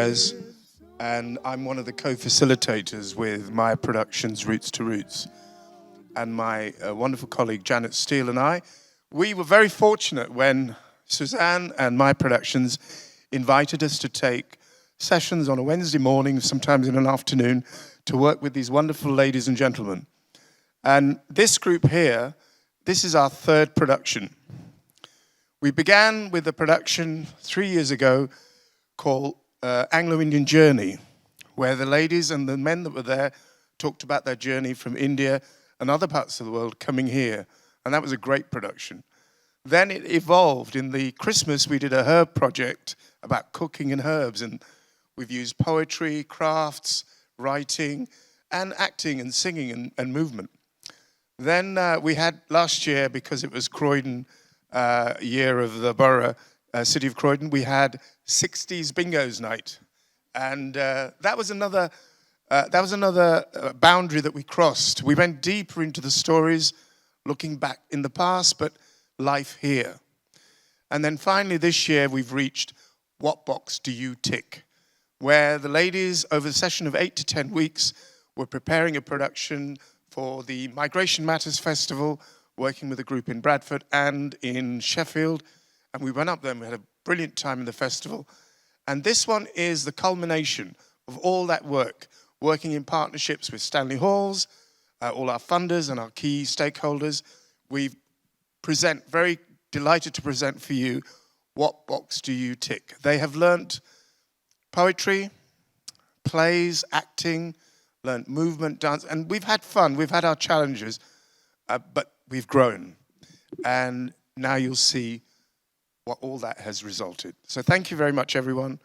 Perez, and I'm one of the co-facilitators with my productions, Roots to Roots. And my wonderful colleague Janet Steele and I, we were very fortunate when Suzanne and my productions invited us to take sessions on a Wednesday morning, sometimes in an afternoon, to work with these wonderful ladies and gentlemen. And this group here, this is our third production. We began with a production 3 years ago called Anglo-Indian Journey, where the ladies and the men that were there talked about their journey from India and other parts of the world coming here. And that was a great production. Then it evolved. In the Christmas, we did a herb project about cooking and herbs. And we've used poetry, crafts, writing, and acting and singing and movement. Then we had last year, because it was Croydon year of the borough, city of Croydon, we had 60s bingos night. And that was another boundary that we crossed. We went deeper into the stories, looking back in the past, but life here. And then finally this year we've reached What Box Do You Tick? Where the ladies, over a session of 8 to 10 weeks, were preparing a production for the Migration Matters Festival, working with a group in Bradford and in Sheffield. And we went up there and we had a brilliant time in the festival. And this one is the culmination of all that work, working in partnerships with Stanley Halls, all our funders and our key stakeholders. Very delighted to present for you What Box Do You Tick? They have learnt poetry, plays, acting, learnt movement, dance, and we've had fun. We've had our challenges, but we've grown. And now you'll see what all that has resulted. So thank you very much, everyone.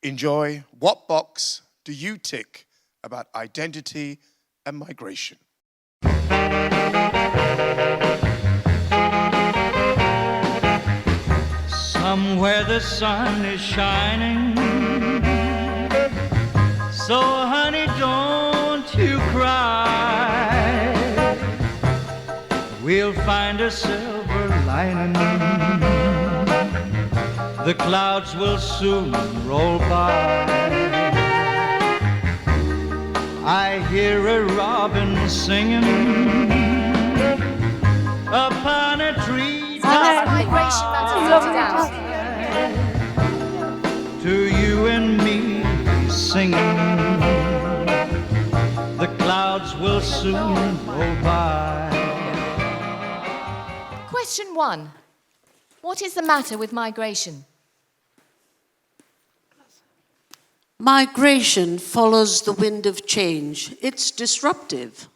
Enjoy What Box Do You Tick? About identity and migration. Somewhere the sun is shining, so honey, don't you cry. We'll find a silver lining, the clouds will soon roll by. I hear a robin singing upon a tree top high. To you and me singing, the clouds will soon roll by. Question 1. What is the matter with migration? Migration follows the wind of change. It's disruptive.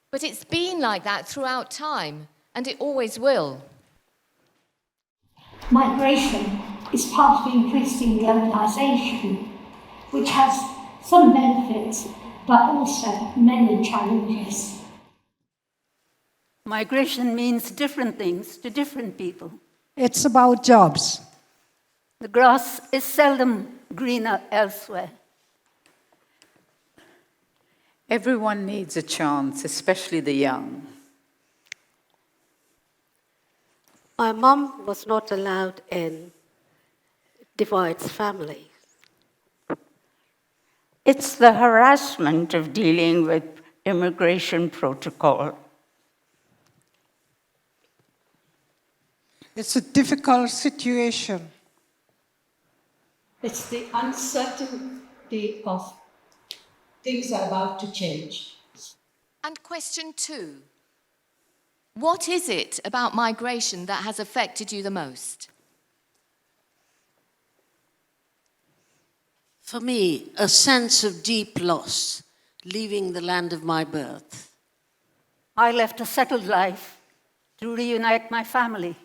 But it's been like that throughout time, and it always will. Migration is part of increasing globalisation, which has some benefits, but also many challenges. Migration means different things to different people. It's about jobs. The grass is seldom greener elsewhere. Everyone needs a chance, especially the young. My mum was not allowed in. It divides families. It's the harassment of dealing with immigration protocol. It's a difficult situation. It's the uncertainty of things are about to change. And question 2. What is it about migration that has affected you the most? For me, a sense of deep loss, leaving the land of my birth. I left a settled life to reunite my family.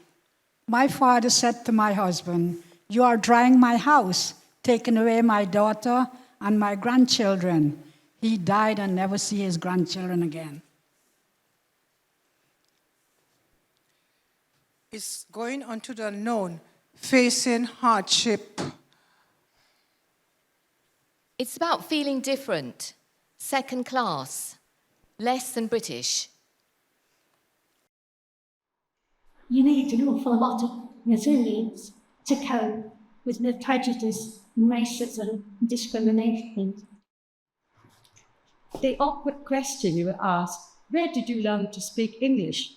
My father said to my husband, "You are drying my house, taking away my daughter and my grandchildren." He died and never see his grandchildren again. It's going on to the unknown, facing hardship. It's about feeling different, second class, less than British. You need an awful lot of resilience to cope with the prejudice racism, discrimination. The awkward question you were asked, where did you learn to speak English?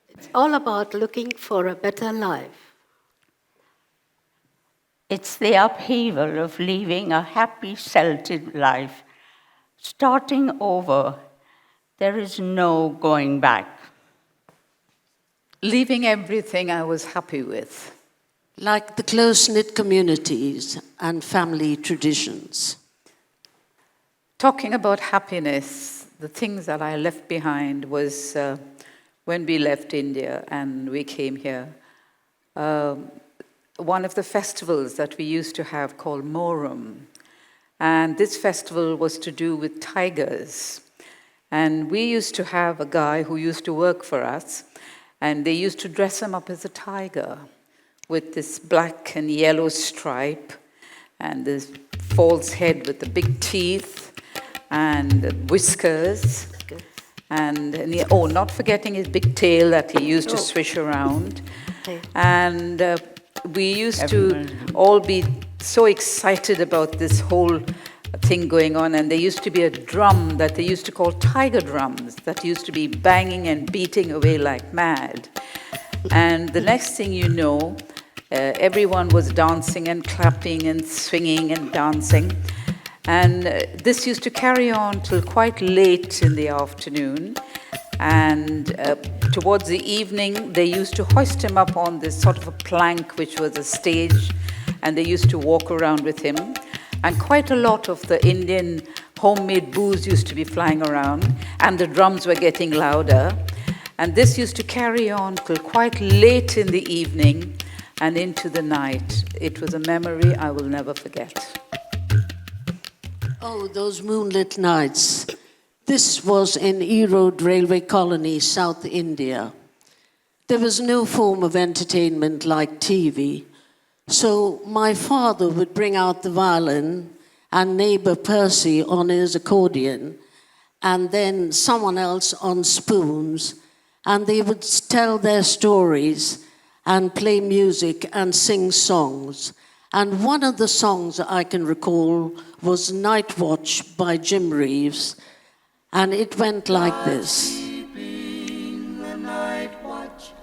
It's all about looking for a better life. It's the upheaval of leaving a happy Celtic life, starting over. There is no going back. Leaving everything I was happy with. Like the close-knit communities and family traditions. Talking about happiness, the things that I left behind was when we left India and we came here. One of the festivals that we used to have called Morum. And this festival was to do with tigers. And we used to have a guy who used to work for us, and they used to dress him up as a tiger with this black and yellow stripe and this false head with the big teeth and whiskers. And not forgetting his big tail that he used to swish around. And we used to all be so excited about this whole thing going on, and there used to be a drum that they used to call tiger drums that used to be banging and beating away like mad. And the next thing you know, everyone was dancing and clapping and swinging and dancing. And this used to carry on till quite late in the afternoon. And towards the evening, they used to hoist him up on this sort of a plank, which was a stage, and they used to walk around with him. And quite a lot of the Indian homemade booze used to be flying around, and the drums were getting louder. And this used to carry on till quite late in the evening and into the night. It was a memory I will never forget. Oh, those moonlit nights. This was in Erode Railway Colony, South India. There was no form of entertainment like TV. So my father would bring out the violin and neighbor Percy on his accordion, and then someone else on spoons, and they would tell their stories and play music and sing songs. And one of the songs I can recall was Night Watch by Jim Reeves, and it went like this. Keeping the night watch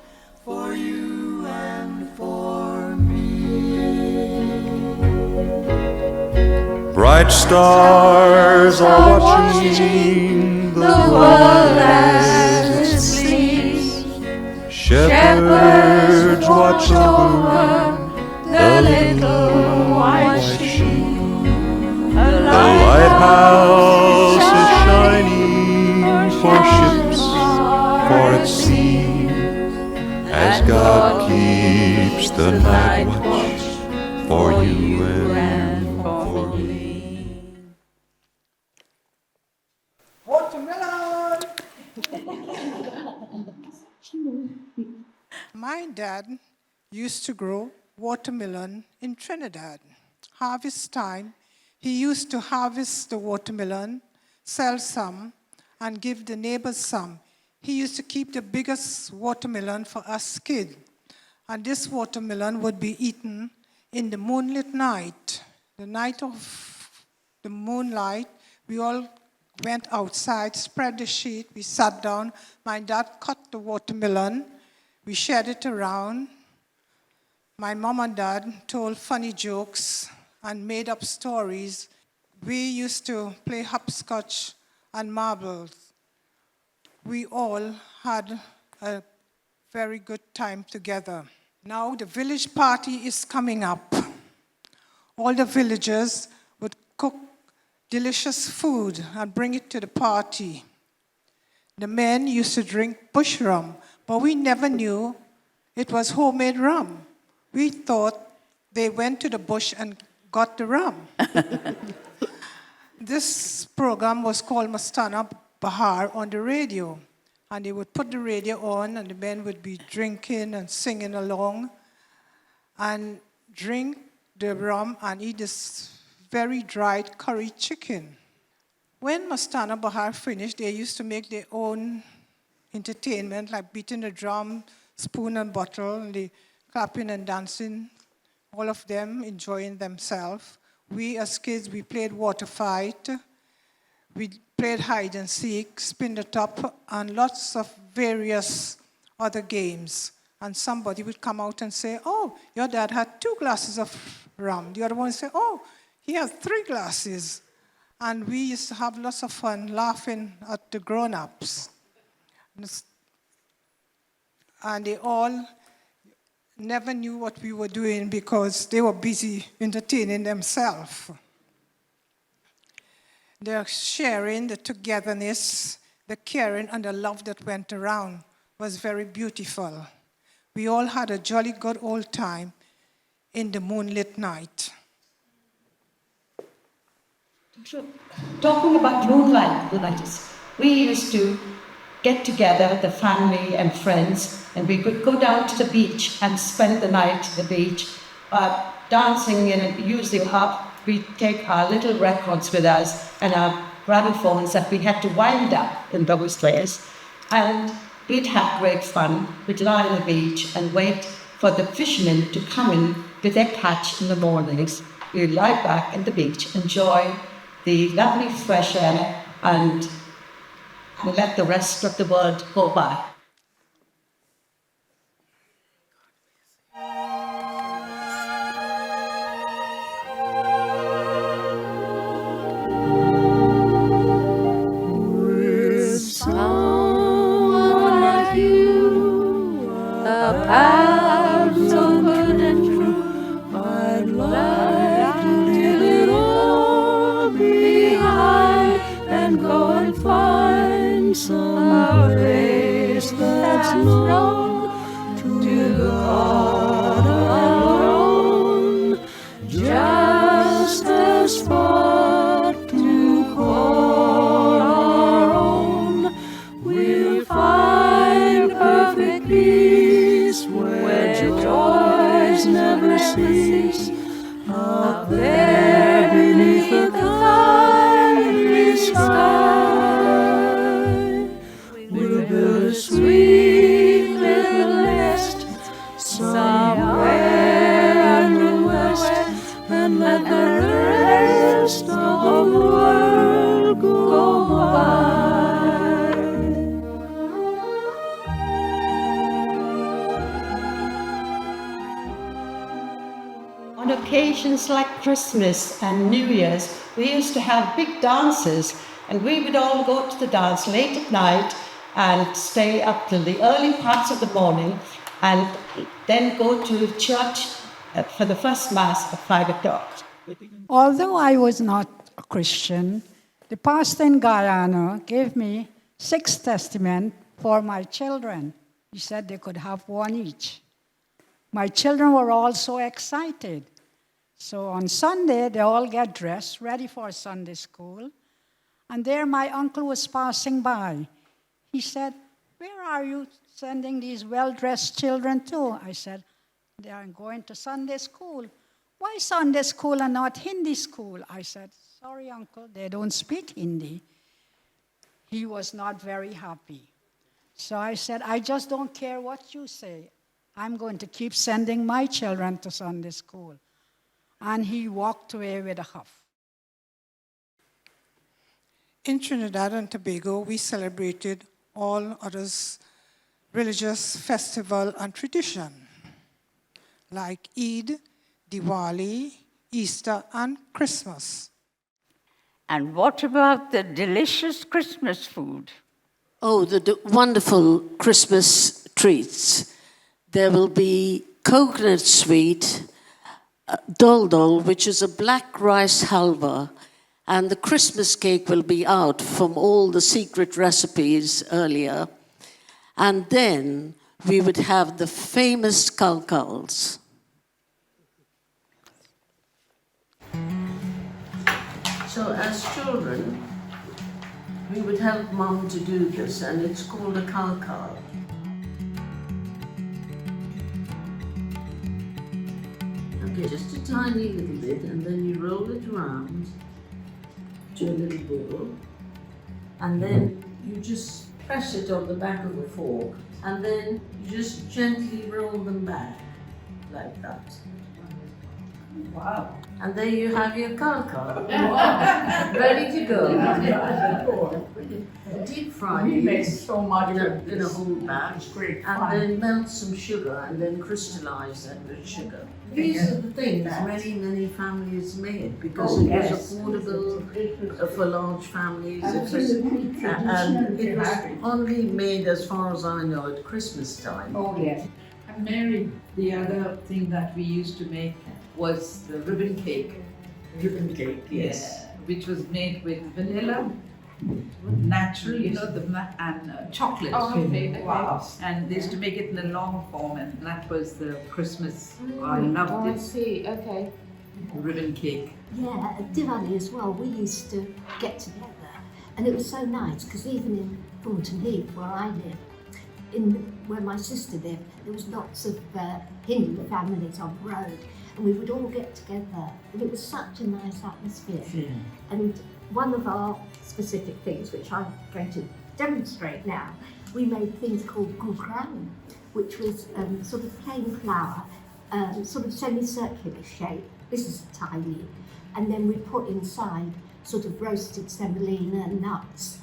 for you and for me. Bright stars are watching the world as it sleeps. Shepherds watch over the little white sheep. The lighthouse is shining for ships for at sea, as God keeps the night watch for you and for me. Watermelon! My dad used to grow watermelon in Trinidad. Harvest time, he used to harvest the watermelon, sell some, and give the neighbors some. He used to keep the biggest watermelon for us kids. And this watermelon would be eaten in the moonlit night. The night of the moonlight, we all went outside, spread the sheet, we sat down. My dad cut the watermelon, we shared it around. My mom and dad told funny jokes and made up stories. We used to play hopscotch and marbles. We all had a very good time together. Now the village party is coming up. All the villagers would cook delicious food and bring it to the party. The men used to drink bush rum, but we never knew it was homemade rum. We thought they went to the bush and got the rum. This program was called Mastana Bahar on the radio. And they would put the radio on, and the men would be drinking and singing along and drink the rum and eat this very dried curry chicken. When Mastana Bahar finished, they used to make their own entertainment, like beating the drum, spoon and bottle, and the clapping and dancing all of them enjoying themselves. We as kids, we played water fight, we played hide and seek, spin the top, and lots of various other games. And somebody would come out and say, oh, your dad had 2 glasses of rum. The other one would say, oh, he has 3 glasses. And we used to have lots of fun laughing at the grown-ups. And they all never knew what we were doing because they were busy entertaining themselves. The sharing, the togetherness, the caring, and the love that went around was very beautiful. We all had a jolly good old time in the moonlit night. Talking about moonlight nights, we used to get together, the family and friends, and we could go down to the beach and spend the night at the beach, dancing and using we'd take our little records with us and our gramophones that we had to wind up in those days. And we'd have great fun. We'd lie on the beach and wait for the fishermen to come in with their catch in the mornings. We'd lie back at the beach, enjoy the lovely fresh air, and let the rest of the world go by. Someone like you, a path so good and true, I'd like to leave it all behind and go and find some place that's known to God alone, just a spot to call our own. We'll find perfect peace where joys never cease, up there beneath the kindly sky. We'll build a sweet little nest somewhere in the west, and let the rest of the world go by. On occasions like Christmas and New Year's, we used to have big dances, and we would all go to the dance late at night and stay up till the early parts of the morning, and then go to church for the first Mass at 5 o'clock. Although I was not a Christian, the pastor in Guyana gave me 6 testaments for my children. He said they could have 1 each. My children were all so excited. So on Sunday, they all get dressed, ready for Sunday school. And there my uncle was passing by. He said, "Where are you sending these well-dressed children to?" I said, "They are going to Sunday school." "Why Sunday school and not Hindi school?" I said, "Sorry, uncle, they don't speak Hindi." He was not very happy. So I said, "I just don't care what you say. I'm going to keep sending my children to Sunday school." And he walked away with a huff. In Trinidad and Tobago, we celebrated all others religious festival and tradition, like Eid, Diwali, Easter, and Christmas. And what about the delicious Christmas food? Oh, the wonderful Christmas treats. There will be coconut sweet, dol dol, which is a black rice halwa, and the Christmas cake will be out from all the secret recipes earlier. And then we would have the famous kalkals. So as children, we would help Mum to do this, and it's called a kalkal. Okay, just a tiny little bit, and then you roll it around to a little ball, and then you just press it on the back of the fork, and then you just gently roll them back, like that. Wow. And there you have your kalka. Ready to go. Deep fry We make these so much in of a this. whole batch, It's great and fun. then melt some sugar and then crystallize that with sugar. These are the things many families made because it was affordable for large families. And it was only made, as far as I know, at Christmas time. Oh, yes. And Mary, the other thing that we used to make was the ribbon cake. Ribbon cake, yes. Yeah, which was made with vanilla, natural, and chocolate. Oh, okay. Wow. And they used to make it in a long form, and that was the Christmas. I loved Oh, I it. see. Okay. Ribbon cake. Yeah, at Diwali as well, we used to get together, and it was so nice because even in Thornton Heath, where I live, where my sister lived, there was lots of Hindu families on the road, and we would all get together, and it was such a nice atmosphere. Yeah. And one of our specific things, which I'm going to demonstrate now, we made things called gukran, which was sort of plain flour, sort of semicircular shape. This is tiny, and then we put inside sort of roasted semolina, nuts,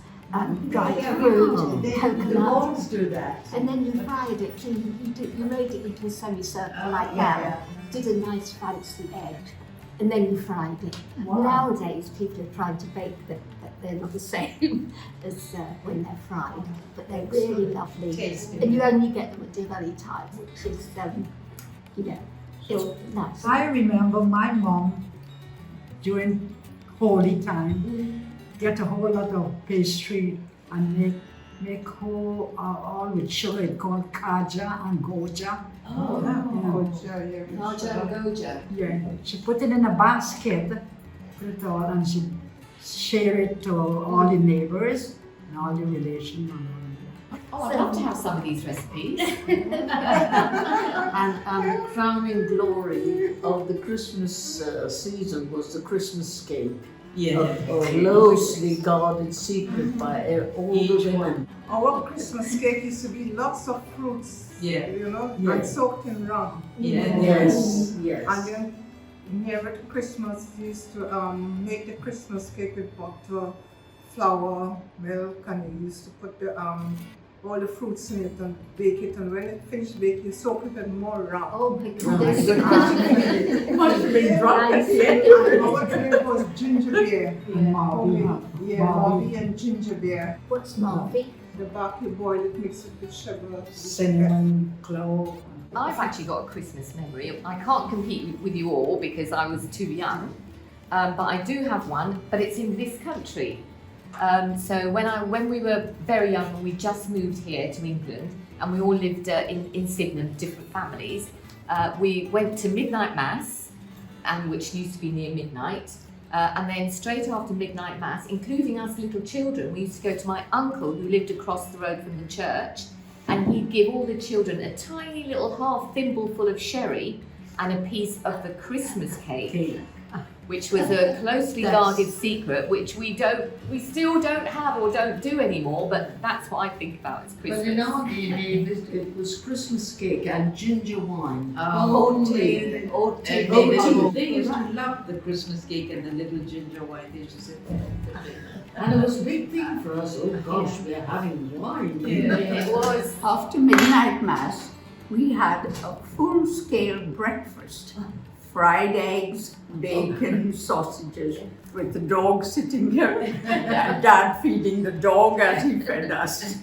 dried fruit, coconut. Do that. And then you fried it, so you made it into a semicircle like that. Did a nice fancy edge, and then you fried it. Wow. Nowadays, people are trying to bake them, but they're not the same as when they're fried. But they're really lovely, and you only get them at Diwali time, which is, it's nice. I remember my mom during holy time get a whole lot of pastry and make whole all with sugar. It's called kaja and goja. Oh, Kaja and goja. Yeah, she put it in a basket, put it all, and she share it to all the neighbors and all the relations. Oh, I'd love to have some of these recipes. And crowning glory of the Christmas season was the Christmas cake. Yeah. A closely guarded secret by all the women. Our Christmas cake used to be lots of fruits, and soaked in rum. Yes. And then nearer to Christmas, we used to make the Christmas cake with butter, flour, milk, and we used to put all the fruits in it and bake it. And when it finished baking, you soak it in more rum. Oh my goodness. It must have been drunk at the end. Our drink was ginger beer. Marby and ginger beer. What's Marby? The bark you boil it, mix it with sugar. Cinnamon, clove. I've actually got a Christmas memory. I can't compete with you all because I was too young, but I do have one, but it's in this country. So when we were very young, we just moved here to England, and we all lived in Sydenham, different families. We went to midnight mass, and which used to be near midnight, and then straight after midnight mass, including us little children, we used to go to my uncle who lived across the road from the church, and he'd give all the children a tiny little half thimbleful of sherry and a piece of the Christmas cake. Which was a closely guarded secret, which we still don't have or don't do anymore, but that's what I think about as Christmas. But in our day, it was Christmas cake and ginger wine. They Oatmeal. used to love the Christmas cake and the little ginger wine. They used to sit there. And it was a big thing for us. Oh gosh, we're having wine. It was after midnight mass, we had a full-scale breakfast. Fried eggs, bacon, sausages, with the dog sitting here, and Dad feeding the dog as he fed us.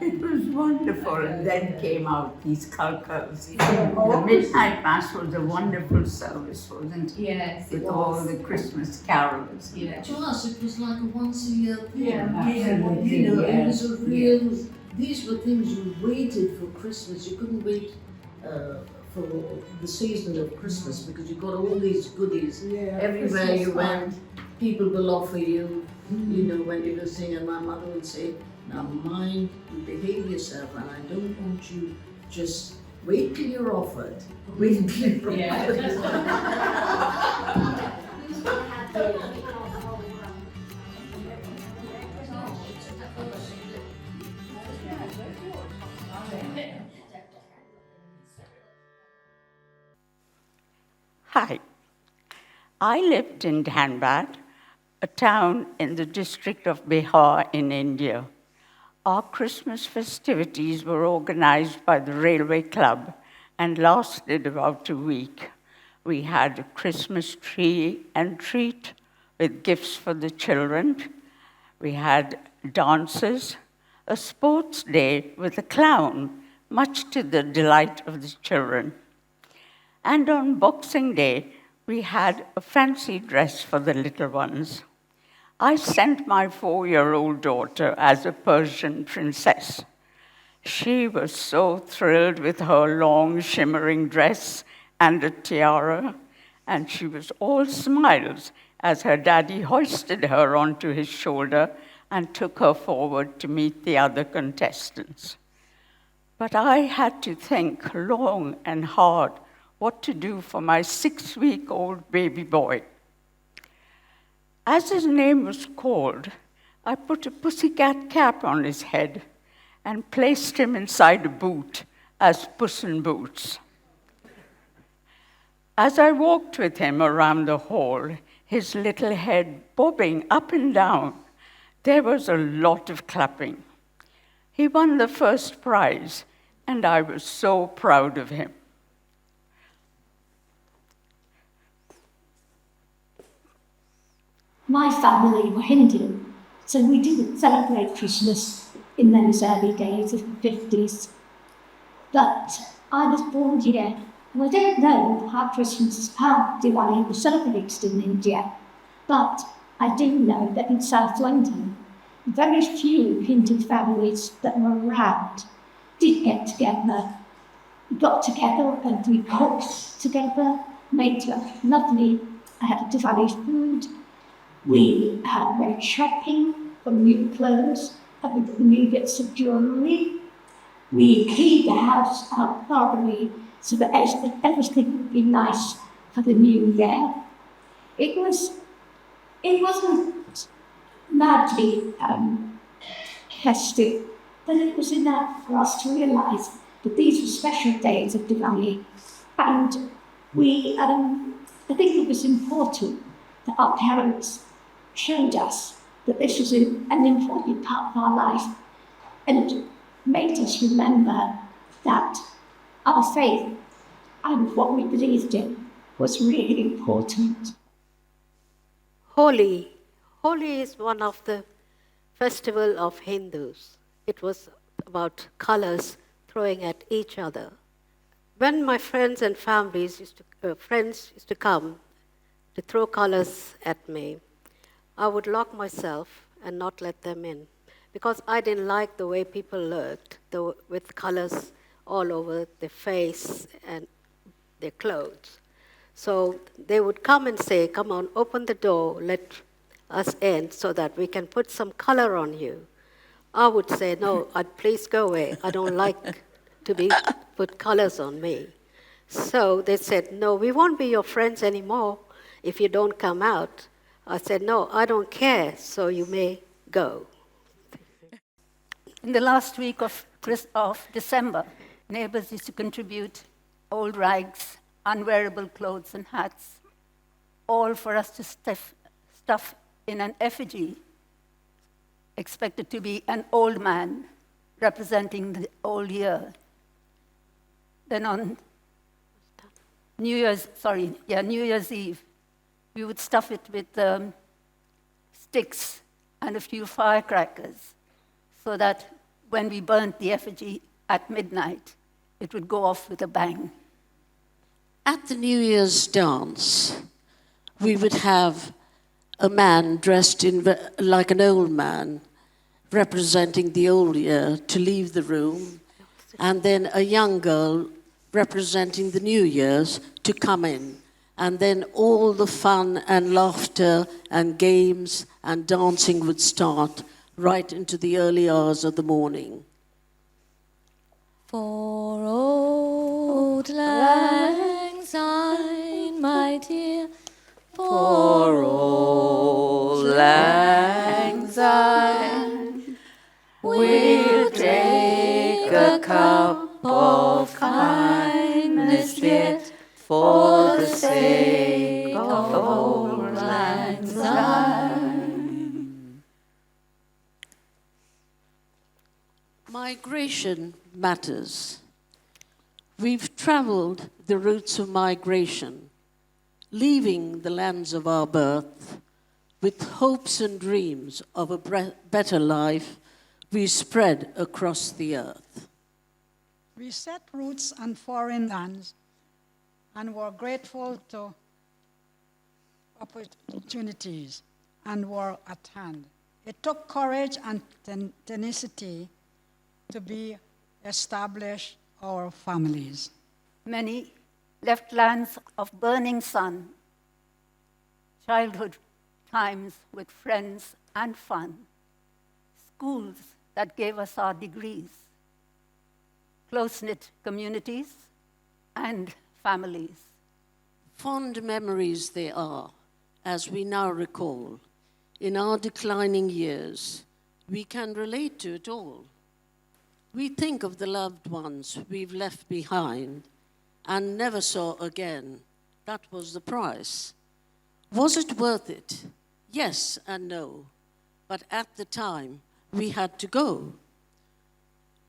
It was wonderful, and then came out these kalkas. The midnight mass was a wonderful service, wasn't it? Yes, it with all the Christmas carols. Yeah. To us, it was like a once-a-year thing. Absolutely, It was a real. These were things you waited for Christmas. You couldn't wait for the season of Christmas because you got all these goodies everywhere Christmas you went. People will offer you, when you were singing. And my mother would say, "Now mind, you behave yourself, and I don't want you just wait till you're offered. Wait till you're offered." Hi, I lived in Dhanbad, a town in the district of Bihar in India. Our Christmas festivities were organized by the Railway Club and lasted about a week. We had a Christmas tree and treat with gifts for the children. We had dances, a sports day with a clown, much to the delight of the children. And on Boxing Day, we had a fancy dress for the little ones. I sent my 4-year-old daughter as a Persian princess. She was so thrilled with her long, shimmering dress and a tiara, and she was all smiles as her daddy hoisted her onto his shoulder and took her forward to meet the other contestants. But I had to think long and hard what to do for my 6-week-old baby boy. As his name was called, I put a pussycat cap on his head and placed him inside a boot as Puss in Boots. As I walked with him around the hall, his little head bobbing up and down, there was a lot of clapping. He won the first prize, and I was so proud of him. My family were Hindu, so we didn't celebrate Christmas in those early days of the 50s. But I was born here, and I don't know how Diwali was celebrated in India, but I do know that in South London, very few Hindu families that were around did get together. We got together and we cooked together, made lovely Diwali food. We went shopping for new clothes and for new bits of jewellery. We cleaned the house out thoroughly so that everything would be nice for the new year. It wasn't madly festive, but it was enough for us to realise that these were special days of Diwali. And I think it was important that our parents showed us that this was an important part of our life and made us remember that our faith and what we believed in was really important. Holi. Holi is one of the festival of Hindus. It was about colors throwing at each other. When my friends and friends used to come to throw colors at me, I would lock myself and not let them in because I didn't like the way people looked with colors all over their face and their clothes. So they would come and say, "Come on, open the door, let us in so that we can put some color on you." I would say, "No, please go away. I don't like to put colors on me." So they said, "No, we won't be your friends anymore if you don't come out." I said, "No, I don't care, so you may go." In the last week of December, neighbors used to contribute old rags, unwearable clothes and hats, all for us to stuff in an effigy expected to be an old man representing the old year. Then on New Year's Eve, we would stuff it with sticks and a few firecrackers so that when we burnt the effigy at midnight, it would go off with a bang. At the New Year's dance, we would have a man dressed like an old man, representing the old year, to leave the room, and then a young girl representing the New Year's to come in. And then all the fun and laughter and games and dancing would start right into the early hours of the morning. For old lang syne, my dear, for old lang syne, we'll take a cup of kindness yet for the sake of old Migration matters. We've traveled the routes of migration, leaving the lands of our birth with hopes and dreams of a better life we spread across the earth. We set roots on foreign lands and were grateful to opportunities and were at hand. It took courage and tenacity to be established our families. Many left lands of burning sun, childhood times with friends and fun, schools that gave us our degrees, close-knit communities and families. Fond memories they are, as we now recall. In our declining years, we can relate to it all. We think of the loved ones we've left behind and never saw again. That was the price. Was it worth it? Yes and no. But at the time, we had to go.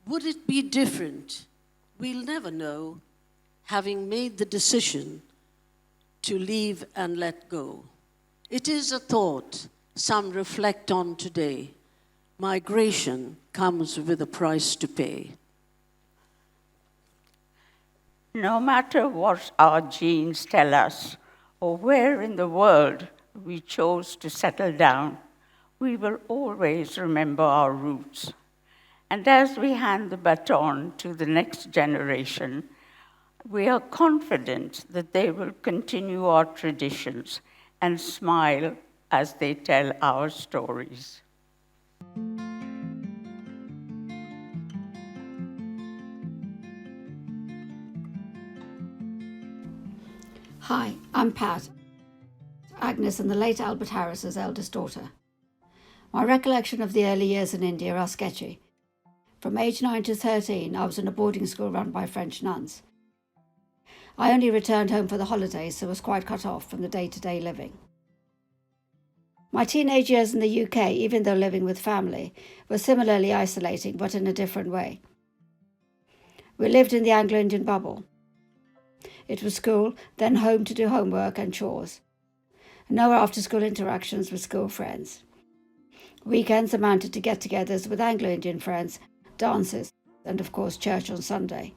Would it be different? We'll never know, having made the decision to leave and let go. It is a thought some reflect on today. Migration comes with a price to pay. No matter what our genes tell us, or where in the world we chose to settle down, we will always remember our roots. And as we hand the baton to the next generation, we are confident that they will continue our traditions and smile as they tell our stories. Hi, I'm Pat, Agnes and the late Albert Harris's eldest daughter. My recollection of the early years in India are sketchy. From age 9 to 13, I was in a boarding school run by French nuns. I only returned home for the holidays, so was quite cut off from the day-to-day living. My teenage years in the UK, even though living with family, were similarly isolating, but in a different way. We lived in the Anglo-Indian bubble. It was school, then home to do homework and chores. No after-school interactions with school friends. Weekends amounted to get-togethers with Anglo-Indian friends, dances, and of course church on Sunday.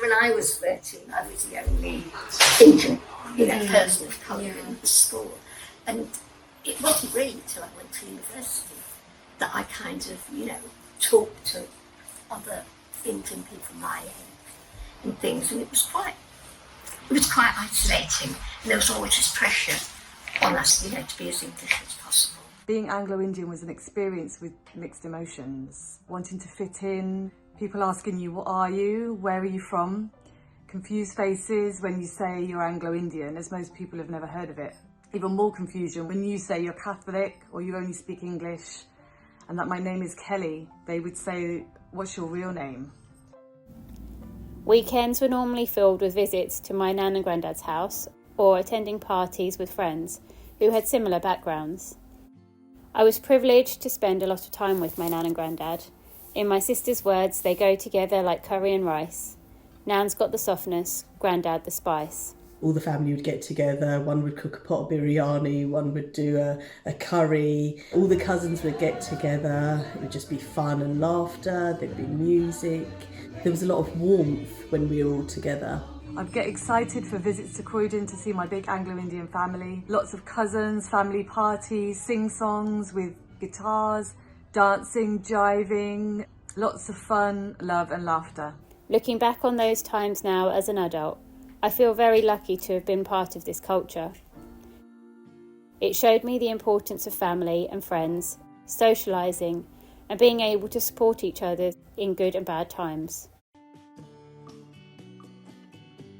When I was 13, I was the only Indian, person of colour in the school. And it wasn't really until I went to university that I kind of, talked to other Indian people my age and things, and it was quite isolating. And there was always this pressure on us, to be as English as possible. Being Anglo-Indian was an experience with mixed emotions, wanting to fit in, people asking you, what are you, where are you from? Confused faces when you say you're Anglo-Indian, as most people have never heard of it. Even more confusion when you say you're Catholic or you only speak English, and that my name is Kelly. They would say, what's your real name? Weekends were normally filled with visits to my nan and granddad's house or attending parties with friends who had similar backgrounds. I was privileged to spend a lot of time with my nan and granddad. In my sister's words, they go together like curry and rice. Nan's got the softness, granddad the spice. All the family would get together, one would cook a pot of biryani, one would do a curry, all the cousins would get together, it would just be fun and laughter, there'd be music. There was a lot of warmth when we were all together. I'd get excited for visits to Croydon to see my big Anglo-Indian family. Lots of cousins, family parties, sing-songs with guitars, dancing, jiving, lots of fun, love and laughter. Looking back on those times now as an adult, I feel very lucky to have been part of this culture. It showed me the importance of family and friends, socialising, and being able to support each other in good and bad times.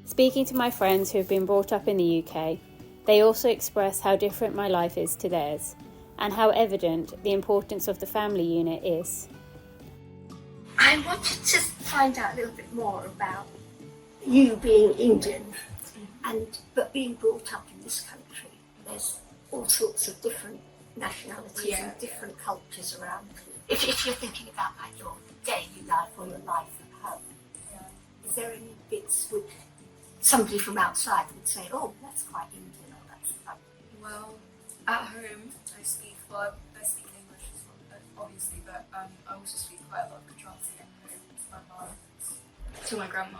Speaking to my friends who have been brought up in the UK, they also express how different my life is to theirs, and how evident the importance of the family unit is. I wanted to find out a little bit more about you being Indian, but being brought up in this country. There's all sorts of different nationalities and different cultures around. If you're thinking about like your daily life or your life at home, is there any bits which somebody from outside would say, oh, that's quite Indian, or that's quite... Well, at home, I speak English as well, obviously, but I also speak quite a lot of Gujarati at home to my mum, to my grandma.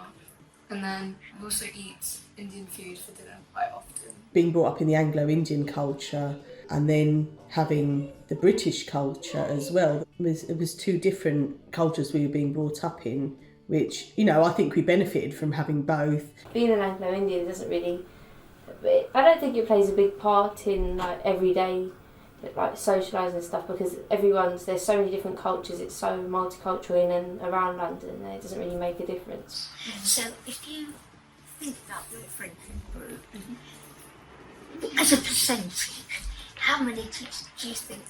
And then I also eat Indian food for dinner quite often. Being brought up in the Anglo-Indian culture and then having the British culture as well, it was two different cultures we were being brought up in, which, you know, I think we benefited from having both. Being an Anglo-Indian doesn't really... I don't think it plays a big part in like everyday like socialising and stuff, because there's so many different cultures, it's so multicultural in and around London, and it doesn't really make a difference. So if you think about your friendship group, as a percentage, how many do you think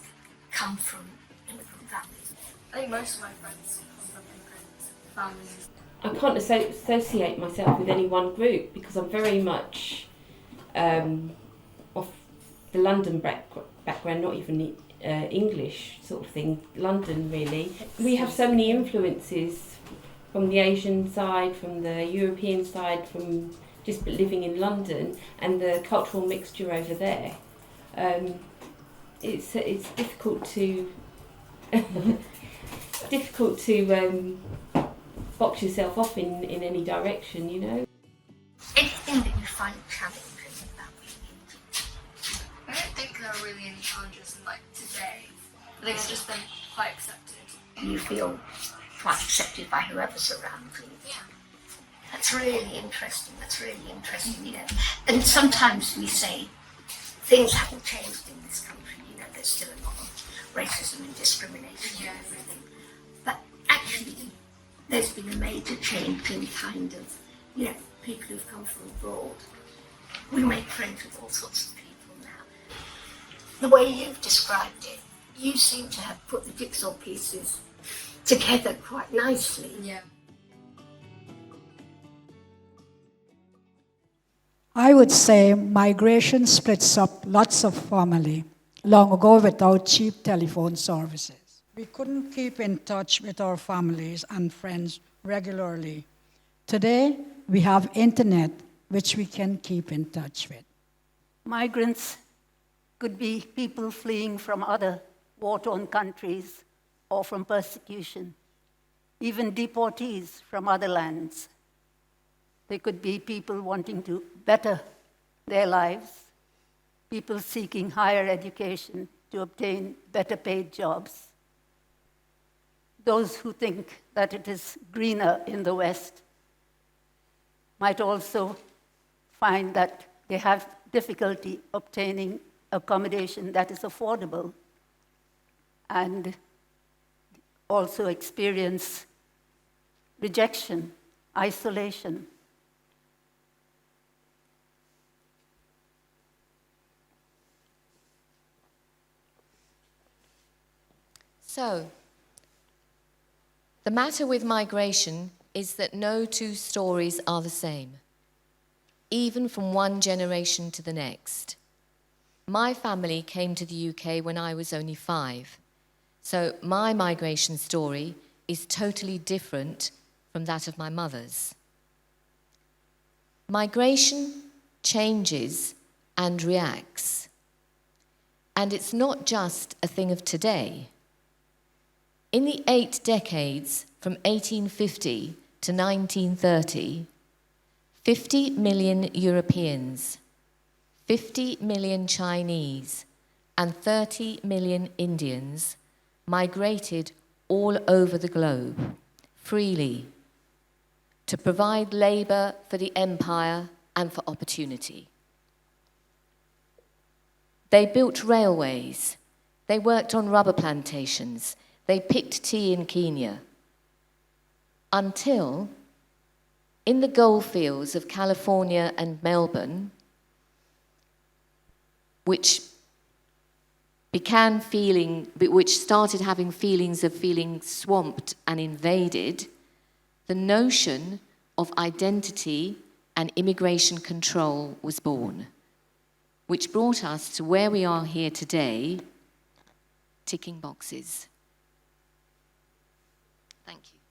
come from immigrant families? I think most of my friends come from immigrant families. I can't associate myself with any one group because I'm very much of the London background, not even English sort of thing, London really. We have so many influences from the Asian side, from the European side, from just living in London and the cultural mixture over there. It's difficult to box yourself off in any direction, you know. Anything that you find challenging about being Indian? I don't think there are really any challenges in like today. I think it's just been quite accepted. You feel quite accepted by whoever's around you. Yeah. That's really interesting. You know. And sometimes we say things haven't changed in this country. You know, there's still a lot of racism and discrimination and everything. But actually, there's been a major change in kind of, you know, people who've come from abroad. We make friends with all sorts of people now. The way you've described it, you seem to have put the jigsaw pieces together quite nicely. Yeah. I would say migration splits up lots of family long ago without cheap telephone services. We couldn't keep in touch with our families and friends regularly. Today, we have internet, which we can keep in touch with. Migrants could be people fleeing from other war-torn countries or from persecution, even deportees from other lands. They could be people wanting to better their lives, people seeking higher education to obtain better paid jobs. Those who think that it is greener in the West might also find that they have difficulty obtaining accommodation that is affordable, and also experience rejection, isolation. So, the matter with migration is that no two stories are the same, even from one generation to the next. My family came to the UK when I was only 5, so my migration story is totally different from that of my mother's. Migration changes and reacts, and it's not just a thing of today. In the 8 decades from 1850 to 1930, 50 million Europeans, 50 million Chinese, and 30 million Indians migrated all over the globe, freely, to provide labour for the empire and for opportunity. They built railways, they worked on rubber plantations, they picked tea in Kenya, until, in the goldfields of California and Melbourne, which started having feelings of feeling swamped and invaded, the notion of identity and immigration control was born, which brought us to where we are here today ticking boxes. Thank you.